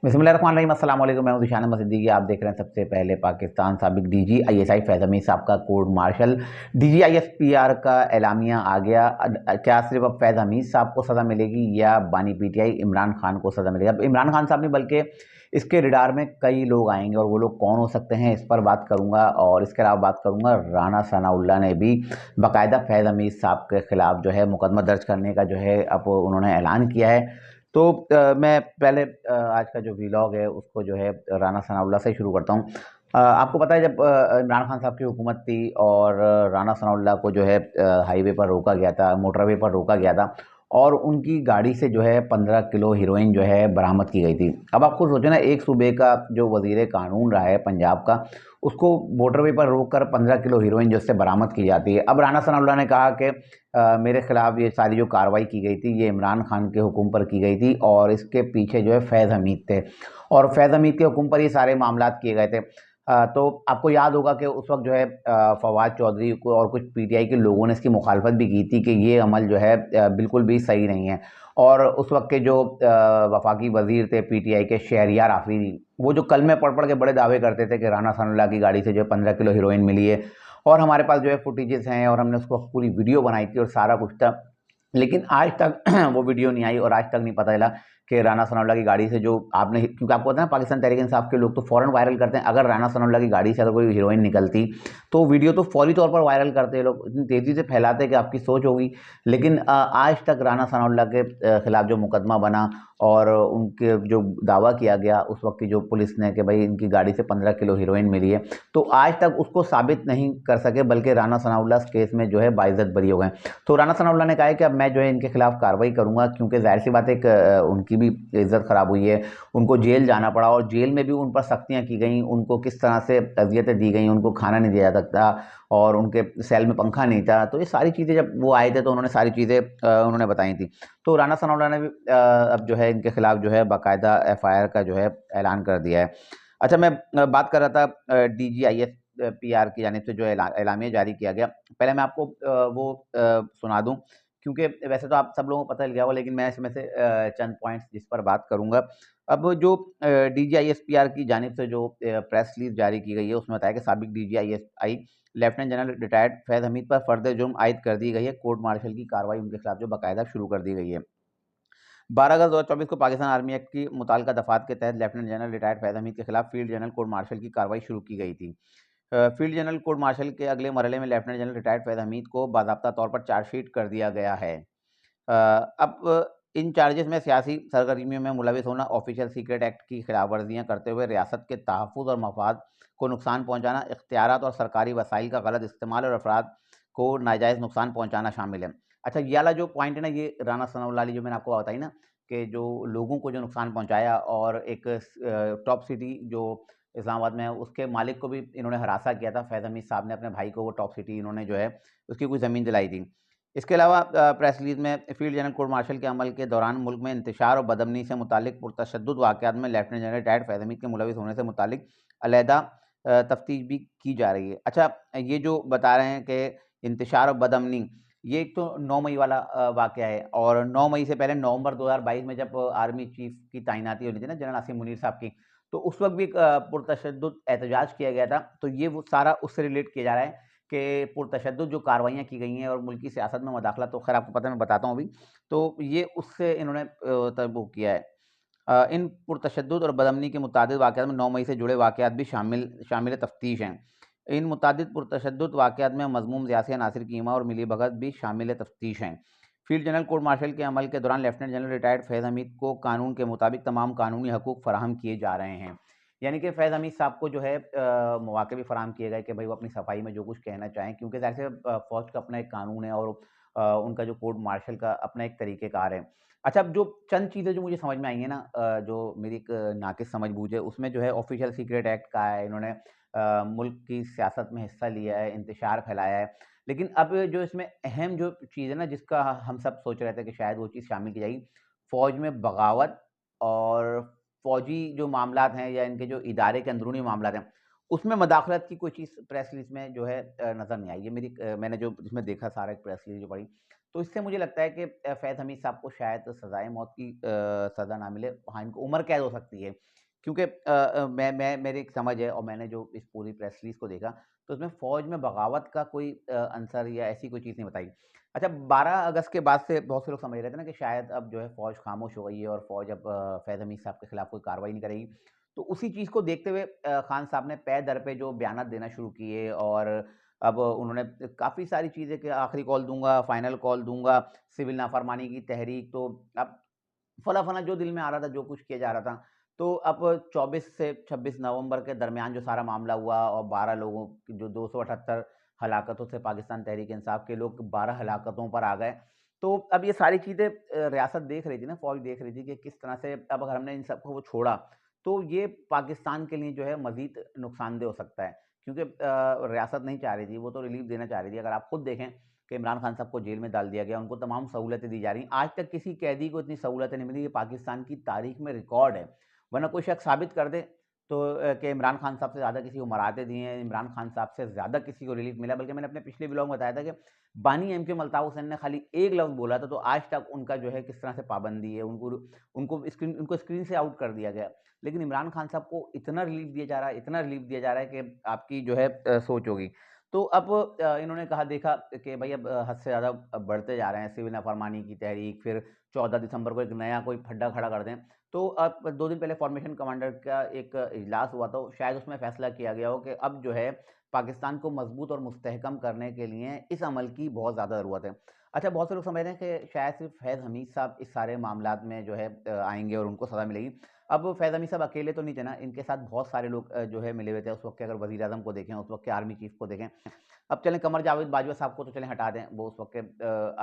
बिस्मिल्लाहिर्रहमानिर्रहीम, अस्सलाम वालेकुम। मैं हूं दिशान अहमद सिद्दीकी। आप देख रहे हैं सबसे पहले पाकिस्तान साबिक डीजी आईएसआई फैज़ हमीद साहब का कोर्ट मार्शल डीजी आईएसपीआर का एलामिया आ गया। क्या सिर्फ अब फैज़ हमीद साहब को सज़ा मिलेगी या बानी पीटीआई इमरान खान को सज़ा मिलेगी? अब इमरान खान साहब नहीं बल्कि इसके रिडार में कई लोग आएंगे और वो लोग कौन हो सकते हैं, इस पर बात करूंगा। और इसके अलावा बात करूंगा राना सनाउल्लाह ने भी बाकायदा फैज़ हमीद साहब के खिलाफ जो है मुकदमा दर्ज करने का जो है अब उन्होंने ऐलान किया है। तो मैं पहले आज का जो व्लॉग है उसको जो है राना सनाउल्लाह से शुरू करता हूँ। आपको पता है जब इमरान खान साहब की हुकूमत थी और राना सनाउल्लाह को जो है हाईवे पर रोका गया था, मोटरवे पर रोका गया था और उनकी गाड़ी से जो है 15 किलो हीरोइन जो है बरामद की गई थी। अब आप खुद सोचो ना, एक सूबे का जो वजीर कानून रहा है पंजाब का, उसको मोटरवे पर रोक कर 15 किलो हीरोइन जो उससे बरामद की जाती है। अब राना सनाउल्लाह ने कहा कि मेरे खिलाफ ये सारी जो कार्रवाई की गई थी ये इमरान खान के हुक्म पर की गई थी और इसके पीछे जो है फैज़ हमीद थे और फैज़ हमीद के हुक्म पर ये सारे मामलात किए गए थे। तो आपको याद होगा कि उस वक्त जो है फवाद चौधरी को और कुछ पीटीआई के लोगों ने इसकी मुखालफत भी की थी कि ये अमल जो है बिल्कुल भी सही नहीं है। और उस वक्त के जो वफाकी वजीर थे पीटीआई के, शहरियार आफरीदी, वो जो कल में पढ़ पढ़ के बड़े दावे करते थे कि राना सनाउल्लाह की गाड़ी से जो है 15 किलो हीरोइन मिली है और हमारे पास जो है फुटेजेस हैं और हमने उसको पूरी वीडियो बनाई थी और सारा कुछ था। लेकिन आज तक वो वीडियो नहीं आई और आज तक नहीं पता चला कि राना सनाउल्लाह की गाड़ी से जो आपने, क्योंकि आपको पता है ना पाकिस्तान तहरीक इंसाफ के लोग तो फ़ौरन वायरल करते हैं। अगर राना सनाउल्लाह की गाड़ी से अगर कोई हीरोइन निकलती तो वीडियो तो फौरी तौर पर वायरल करते हैं लोग, इतनी तेज़ी से फैलाते हैं कि आपकी सोच होगी। लेकिन आज तक राना सनाउल्लाह के खिलाफ जो मुकदमा बना और उनके जो दावा किया गया उस वक्त की जो पुलिस ने कि भाई इनकी गाड़ी से 15 किलो हीरोइन मिली है, तो आज तक उसको साबित नहीं कर सके, बल्कि राना सनाउल्लाह इस केस में जो है बाइज्जत बरी हो गए। तो राना सनाउल्लाह ने कहा है कि अब मैं जो है इनके खिलाफ कार्रवाई करूंगा, क्योंकि जाहिर सी बात है उनकी भी इज्जत खराब हुई है, उनको जेल जाना पड़ा और जेल में भी उन पर सख्तियां की गई, उनको किस तरह से अजियतें दी गई, उनको खाना नहीं दिया जाता और उनके सेल में पंखा नहीं था। तो ये सारी चीज़ें जब वो आए थे तो उन्होंने सारी चीज़ें उन्होंने बताई थी। तो राना सनाउल्लाह ने भी अब जो है इनके खिलाफ जो है बाकायदा एफआईआर का जो है ऐलान कर दिया है। अच्छा, मैं बात कर रहा था डीजीआईएस पीआर की जानिब से जो एलामिया जारी किया गया। पहले मैं आपको वो सुना दूं, क्योंकि वैसे तो आप सब लोगों को पता चल गया हो, लेकिन मैं इसमें से चंद पॉइंट्स जिस पर बात करूंगा। अब जो डीजीआईएसपीआर की जानिब से जो प्रेस रिलीज जारी की गई है उसमें बताया कि साबिक डीजीआईएसआई लेफ्टिनेंट जनरल रिटायर्ड फैज़ हमीद पर फर्दर जुर्म आयद कर दी गई है। कोर्ट मार्शल की कार्रवाई उनके खिलाफ जो बाकायदा शुरू कर दी गई है। 12 अगस्त 2024 को पाकिस्तान आर्मी एक्ट की मुताल्लिका दफात के तहत लेफ्टिनेंट जनरल रिटायर्ड फैज़ हमीद के खिलाफ फील्ड जनरल कोर्ट मार्शल की कार्रवाई शुरू की गई थी। फील्ड जनरल कोर्ट मार्शल के अगले मरहले में लेफ्टिनेंट जनरल रिटायर्ड फैज़ हमीद को बाज़ाब्ता तौर पर चार्जशीट कर दिया गया है। अब इन चार्जेस में सियासी सरगर्मियों में मुलविस होना, ऑफिशियल सीक्रेट एक्ट की खिलाफवर्जियाँ करते हुए रियासत के तहफ़्फ़ुज़ और मफाद को नुकसान पहुँचाना, इख्तियारात और सरकारी वसाइल का गलत इस्तेमाल और अफराद को नाजायज़ नुकसान पहुँचाना शामिल है। अच्छा, ये वाला जो पॉइंट है ना, ये राना सनाउल्लाह वाली जो मैंने आपको बताई ना, कि जो लोगों को जो नुकसान पहुँचाया और एक टॉप सिटी जो इस्लामाबाद में है उसके मालिक को भी इन्होंने हरासा किया था। फैज़ हमीद साहब ने अपने भाई को वो टॉप सिटी इन्होंने जो है उसकी कुछ ज़मीन दिलाई थी। इसके अलावा प्रेस रिलीज़ में फील्ड जनरल कोर्ट मार्शल के अमल के दौरान मुल्क में इंतशार और बदअमनी से मुतालिक पुरतशद्दुद वाक़यात में लेफ्टिनेंट जनरल रिटायर्ड फैज़ हमीद के मुलविस होने से मुतालिक अलहदा तफ्तीश भी की जा रही है। अच्छा, ये जो बता रहे हैं कि इंतशार और बदअमनी, ये एक तो 9 मई वाला वाक़या है और 9 मई से पहले नवंबर 2022 में जब आर्मी चीफ़ की तैनाती होनी थी ना जनरल आसिम मुनीर साहब की, तो उस वक़्त भी एक पुरतशद्दुद एहतजाज किया गया था। तो ये वो सारा उससे रिलेट किया जा रहा है कि पुरतशद्दुद जो कार्रवाइयाँ की गई हैं और मुल्की सियासत में मदाखलत, तो ख़ैर आपको पता है, मैं बताता हूँ अभी। तो ये उससे इन्होंने तब वो किया है। इन पुरतशद्दुद और बदअमनी के मुतअद्दिद वाक़यात में 9 मई से जुड़े वाक़यात भी शामिल तफ़्तीश हैं। इन मुतअद्दिद पुरतशद्दुद वाक़यात में मज़मूम ज़ियासिया नासिर कीमा और मिलीभगत भी शामिल तफ़्तीश हैं। फील्ड जनरल कोर्ट मार्शल के अमल के दौरान लेफ्टिनेंट जनरल रिटायर्ड फैज़ हमीद को कानून के मुताबिक तमाम कानूनी हकूक़ फ़राहम किए जा रहे हैं। यानी कि फैज़ हमीद साहब को जो है मौक़े भी फ़राहम किए गए कि भाई वो अपनी सफाई में जो कुछ कहना चाहें, क्योंकि ज़ाहिर से फ़ौज का अपना एक कानून है और उनका जो कोर्ट मार्शल का अपना एक तरीक़ेकार है। अच्छा, अब जो चंद चीज़ें जो मुझे समझ में आई हैं ना, जो मेरी एक नाक़िस समझ-बूझ है, उसमें जो है ऑफ़िशियल सीक्रेट एक्ट का है, इन्होंने मुल्क की सियासत में हिस्सा लिया है, इंतशार फैलाया है। लेकिन अब जो इसमें अहम जो चीज़ है ना, जिसका हम सब सोच रहे थे कि शायद वो चीज़ शामिल की जाएगी, फ़ौज में बगावत और फ़ौजी जो मामलात हैं या इनके जो इदारे के अंदरूनी मामलात हैं, उसमें मदाखलत की कोई चीज़ प्रेस रिलीज़ में जो है नज़र नहीं आई। ये मेरी मैंने जो इसमें देखा सारा एक प्रेस रिलीज़ जो पढ़ी, तो इससे मुझे लगता है कि फैज़ हमीद साहब को शायद सज़ाए मौत की सज़ा ना मिले। हाँ, इनको उम्र कैद हो सकती है, क्योंकि मैं मेरी एक समझ है और मैंने जो इस पूरी प्रेस रिलीज़ को देखा, तो उसमें फ़ौज में बगावत का कोई अंसर या ऐसी कोई चीज़ नहीं बताई। अच्छा, 12 अगस्त के बाद से बहुत से लोग समझ रहे थे ना कि शायद अब जो है फ़ौज खामोश हो गई है और फ़ौज अब फैज़ हमीद साहब के खिलाफ कोई कार्रवाई नहीं करेगी। तो उसी चीज़ को देखते हुए खान साहब ने पै दर पे जो बयानात देना शुरू किए और अब उन्होंने काफ़ी सारी चीज़ें कि आखिरी कॉल दूँगा, फाइनल कॉल दूँगा, सिविल नाफ़रमानी की तहरीक, तो अब फना-फना जो दिल में आ रहा था, जो कुछ किया जा रहा था। तो अब 24 से 26 नवंबर के दरमियान जो सारा मामला हुआ और 12 लोगों की जो 278 हलाकतों से पाकिस्तान तहरीक-ए-इंसाफ के लोग 12 हलाकतों पर आ गए। तो अब ये सारी चीज़ें रियासत देख रही थी ना, फ़ौज देख रही थी कि किस तरह से अब अगर हमने इन सबको वो छोड़ा, तो ये पाकिस्तान के लिए जो है मज़ीद नुकसानदेह हो सकता है। क्योंकि रियासत नहीं चाह रही थी, वो तो रिलीफ़ देना चाह रही थी। अगर आप खुद देखें कि इमरान खान साहब को जेल में डाल दिया गया, उनको तमाम सहूलतें दी जा रही हैं। आज तक किसी कैदी को इतनी सहूलतें नहीं मिली, ये पाकिस्तान की तारीख में रिकॉर्ड है। वरना कोई शख्स साबित कर दे तो कि इमरान खान साहब से ज़्यादा किसी को मराठे दिए हैं, इमरान खान साहब से ज़्यादा किसी को रिलीफ मिला। बल्कि मैंने अपने पिछले व्लॉग में बताया था कि बानी एमकेएम अल्ताफ़ हुसैन ने खाली एक लफ्ज़ बोला था, तो आज तक उनका जो है किस तरह से पाबंदी है, उनको स्क्रीन से आउट कर दिया गया। लेकिन इमरान खान साहब को इतना रिलीफ दिया जा रहा है, इतना रिलीफ दिया जा रहा है कि आपकी जो है सोच होगी। तो अब इन्होंने कहा देखा कि भई अब हद से ज़्यादा बढ़ते जा रहे हैं, सिविल नाफ़रमानी की तहरीक, फिर 14 दिसंबर को एक नया कोई फड्डा खड़ा कर दें। तो अब 2 दिन पहले फ़ॉर्मेशन कमांडर का एक इजलास हुआ, तो शायद उसमें फ़ैसला किया गया हो कि अब जो है पाकिस्तान को मज़बूत और मुस्तहकम करने के लिए इस अमल की बहुत ज़्यादा ज़रूरत है। अच्छा, बहुत से लोग समझ रहे हैं कि शायद सिर्फ़ फैज़ हमीद साहब इस सारे मामलात में जो है आएँगे और उनको सज़ा मिलेगी। अब फैज़ हमीद साहब अकेले तो नहीं थे ना, इनके साथ बहुत सारे लोग जो है मिले हुए थे। उस वक़्त के अगर वज़ीर-ए-आज़म को देखें, उस वक़्त के आर्मी चीफ़ को देखें, अब चलें कमर जावेद बाजवा साहब को तो चलें हटा दें, वो उस वक़्त के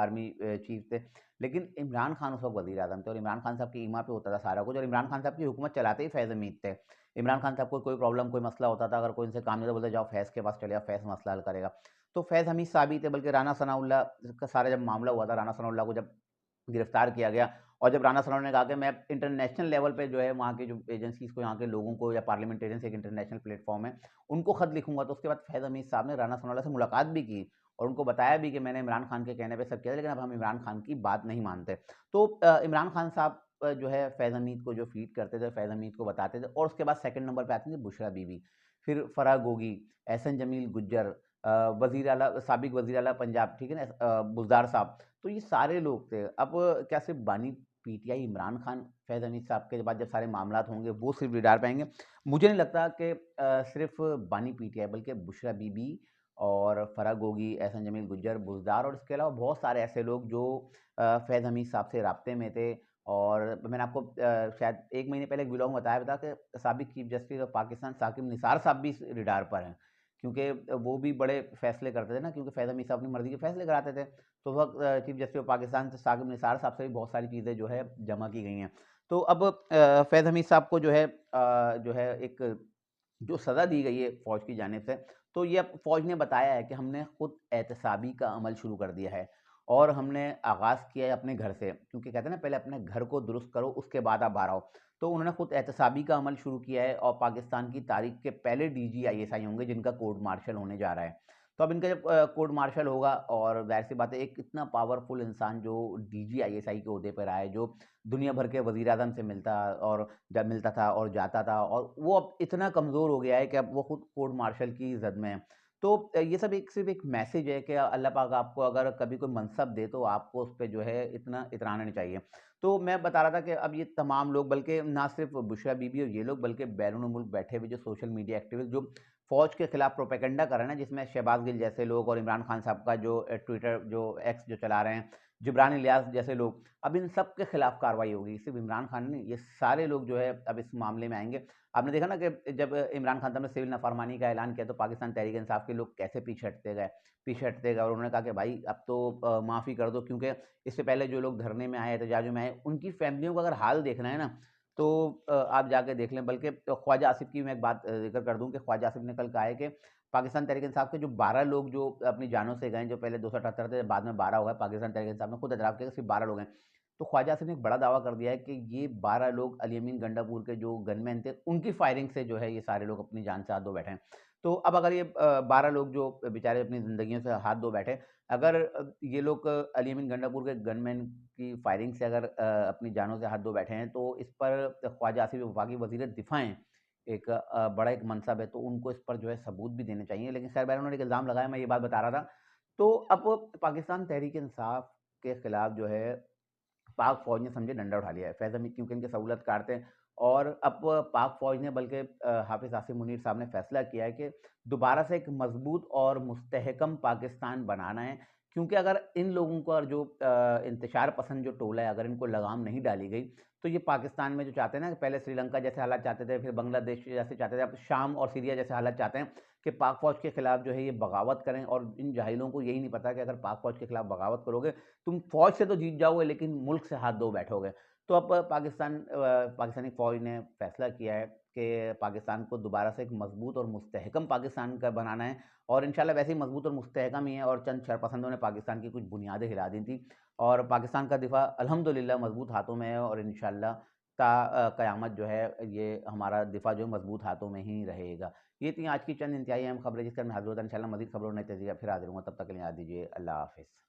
आर्मी चीफ़ थे। लेकिन इमरान खान उस वक़्त वज़ीर-ए-आज़म थे और इमरान खान साहब की ईमा पे होता था सारा कुछ और इमरान खान साहब की हुकूमत चलाते ही फैज़ हमीद थे। इमरान खान साहब को कोई प्रॉब्लम, कोई मसला होता था, अगर कोई उनसे काम नहीं था, बोलते जाओ फैज़ के पास चले जाओ, फैज़ मसला हल करेगा। तो फैज़ हमीद साहब ही थे, बल्कि राना सनाउल्लाह का सारा जब मामला हुआ था, राना सनाउल्लाह को जब गिरफ्तार किया गया और जब राना सनाउल्लाह ने कहा कि मैं इंटरनेशनल लेवल पे जो है वहाँ की जो एजेंसीज़ को, यहाँ के लोगों को, या पार्लियामेंटेरियंस एक इंटरनेशनल प्लेटफ़ॉर्म है, उनको खत लिखूँगा। तो उसके बाद फैज़ हमीद साहब ने राना सनाउल्लाह से मुलाकात भी की और उनको बताया भी कि मैंने इमरान खान के कहने पे सब किया था, लेकिन अब हम इमरान खान की बात नहीं मानते। तो इमरान खान साहब जो है फैज़ हमीद को जो फ़ीड करते थे, फैज़ हमीद को बताते थे और उसके बाद सेकंड नंबर पे आती थी बुशरा बीबी, फिर फराह गोगी, एहसन जमील गुज्जर, वज़ीर आला, साबिक़ वज़ीर आला पंजाब, ठीक है ना, बुज़दार साहब। तो ये सारे लोग थे। अब क्या सिर्फ़ बानी पीटीआई इमरान खान फैज़ हमीद साहब के बाद जब सारे मामलात होंगे वो सिर्फ़ दीदार पाएँगे? मुझे नहीं लगता कि सिर्फ़ बानी पीटीआई, बल्कि बुशरा बीबी और फराह गोगी, एहसन जमील गुज्जर, बुज़दार और इसके अलावा बहुत सारे ऐसे लोग जो फैज़ हमीद साहब से राब्ते में थे। और मैंने आपको शायद 1 महीने पहले एक व्लॉग में बताया था कि साबिक़ chief justice of Pakistan Saqib Nisar साहब भी इस रडार पर हैं। क्योंकि वो भी बड़े फ़ैसले करते थे ना, क्योंकि फैज़ हमीद साहब अपनी मर्ज़ी के फ़ैसले कराते थे। तो उस वक़्त चीफ़ जस्टिस ऑफ पाकिस्तान से साकिब निसार साहब से भी बहुत सारी चीज़ें जो है जमा की गई हैं। तो अब फैज़ हमीद साहब को जो है एक जो सज़ा दी गई है फ़ौज की जानिब से, तो ये अब फ़ौज ने बताया है कि हमने खुद एहतसाबी का अमल शुरू कर दिया है और हमने आगाज़ किया है अपने घर से, क्योंकि कहते हैं ना पहले अपने घर को दुरुस्त करो उसके बाद आप बाहर आओ। तो उन्होंने खुद एहतसाबी का अमल शुरू किया है और पाकिस्तान की तारीख़ के पहले डीजी आईएसआई होंगे जिनका कोर्ट मार्शल होने जा रहा है। तो अब इनका जब कोर्ट मार्शल होगा और ज़ाहिर-सी बात है, एक इतना पावरफुल इंसान जो डीजी आईएसआई के ओहदे पर आए, जो दुनिया भर के वज़ीर-ए-आज़म से मिलता था और जाता था, और वो अब इतना कमज़ोर हो गया है कि अब वो खुद कोर्ट मार्शल की ज़द में है। तो ये सब एक सिर्फ़ एक मैसेज है कि अल्लाह पाक आपको अगर कभी कोई मनसब दे तो आपको उस पे जो है इतना इतराना नहीं चाहिए। तो मैं बता रहा था कि अब ये तमाम लोग, बल्कि ना सिर्फ़ बुशरा बीबी और ये लोग, बल्कि बैरून मुल्क बैठे हुए जो सोशल मीडिया एक्टिविस्ट जो फ़ौज के खिलाफ प्रोपेगेंडा कर रहे हैं ना, जिसमें शहबाज़ गिल जैसे लोग और इमरान खान साहब का जो ट्विटर जो एक्स जो चला रहे हैं, जिब्रान इलियास जैसे लोग, अब इन सब के खिलाफ कार्रवाई होगी। सिर्फ़ इमरान खान नहीं, ये सारे लोग जो है अब इस मामले में आएँगे। आपने देखा ना कि जब इमरान खान साहब ने सिविल नाफ़रमानी का ऐलान किया तो पाकिस्तान तहरीक-ए-इंसाफ के लोग कैसे पीछे हटते गए और उन्होंने कहा कि भाई अब तो माफ़ी कर दो, क्योंकि इससे पहले जो लोग धरने में आए, एहतजाजों में आए, उनकी फैमिलियों का अगर हाल देखना है ना, तो आप जाके देख लें। बल्कि ख्वाजा आसिफ़ की मैं एक बात ज़िक्र कर दूँ कि ख्वाजा आसिफ़ ने कल कहा है कि पाकिस्तान तहरीक-ए-इंसाफ के जो 12 लोग जो अपनी जानों से गए, जो पहले 278 थे, बाद में 12 हो गए, पाकिस्तान तहरीक-ए-इंसाफ ने खुद एतराफ़ किया कि सिर्फ़ 12 लोग हैं। तो ख्वाजा आसिफ ने एक बड़ा दावा कर दिया है कि ये 12 लोग अली अमीन गंडापुर के जो गनमैन थे, उनकी फायरिंग से जो है ये सारे लोग अपनी जान से हाथ धो बैठे हैं। तो अब अगर ये 12 लोग जो बेचारे अपनी ज़िंदगियों से हाथ धो बैठे, अगर ये लोग अली अमीन गंडापुर के गनमैन की फायरिंग से अगर अपनी जानों से हाथ धो बैठे हैं, तो इस पर ख्वाजा आसिफ वफाकी वज़ीर दिफ़ा हैं, एक बड़ा एक मनसब है, तो उनको इस पर जो है सबूत भी देने चाहिए। लेकिन खैर बहरहाल उन्होंने एक इल्ज़ाम लगाया, मैं ये बात बता रहा था। तो अब पाकिस्तान तहरीक-ए-इंसाफ के खिलाफ जो है पाक फ़ौज ने समझे डंडा उठा लिया है। फैज़ हमीद क्योंकि इनके सहूलत कारते हैं और अब पाक फ़ौज ने बल्कि हाफ़िज़ आसिम मुनीर साहब ने फ़ैसला किया है कि दोबारा से एक मज़बूत और मुस्तहकम पाकिस्तान बनाना है। क्योंकि अगर इन लोगों का जो इंतशार पसंद जो टोला है, अगर इनको लगाम नहीं डाली गई, तो ये पाकिस्तान में जो चाहते हैं ना, पहले श्रीलंका जैसे हालात चाहते थे, फिर बांग्लादेश जैसे चाहते थे, अब शाम और सीरिया जैसे हालात चाहते हैं कि पाक फ़ौज के खिलाफ जो है ये बगावत करें। और इन जाहिलों को यही नहीं पता कि अगर पाक फ़ौज के खिलाफ बगावत करोगे, तुम फ़ौज से तो जीत जाओगे लेकिन मुल्क से हाथ धो बैठोगे। तो अब पाकिस्तानी फ़ौज ने फ़ैसला किया है कि पाकिस्तान को दोबारा से एक मज़बूत और मुस्तहकम पाकिस्तान का बनाना है और इंशाल्लाह वैसे ही मज़बूत और मुस्तहकम ही है। और चंद शरपसंदों ने पाकिस्तान की कुछ बुनियादें हिला दी थी और पाकिस्तान का दिफ़ा अल्हम्दुलिल्लाह मज़बूत हाथों में है और इंशाल्लाह क़यामत जो है ये हमारा दिफ़ा जो है मज़बूत हाथों में ही रहेगा। ये थी आज की चंद इंतहाई अहम खबरें जिसके मैं हाज़िर होता इंशाल्लाह मज़ीद खबरों नए तज़किया फिर हाज़िर होऊँगा। तब तक के लिए याद दीजिए अल्लाह हाफ़िज़।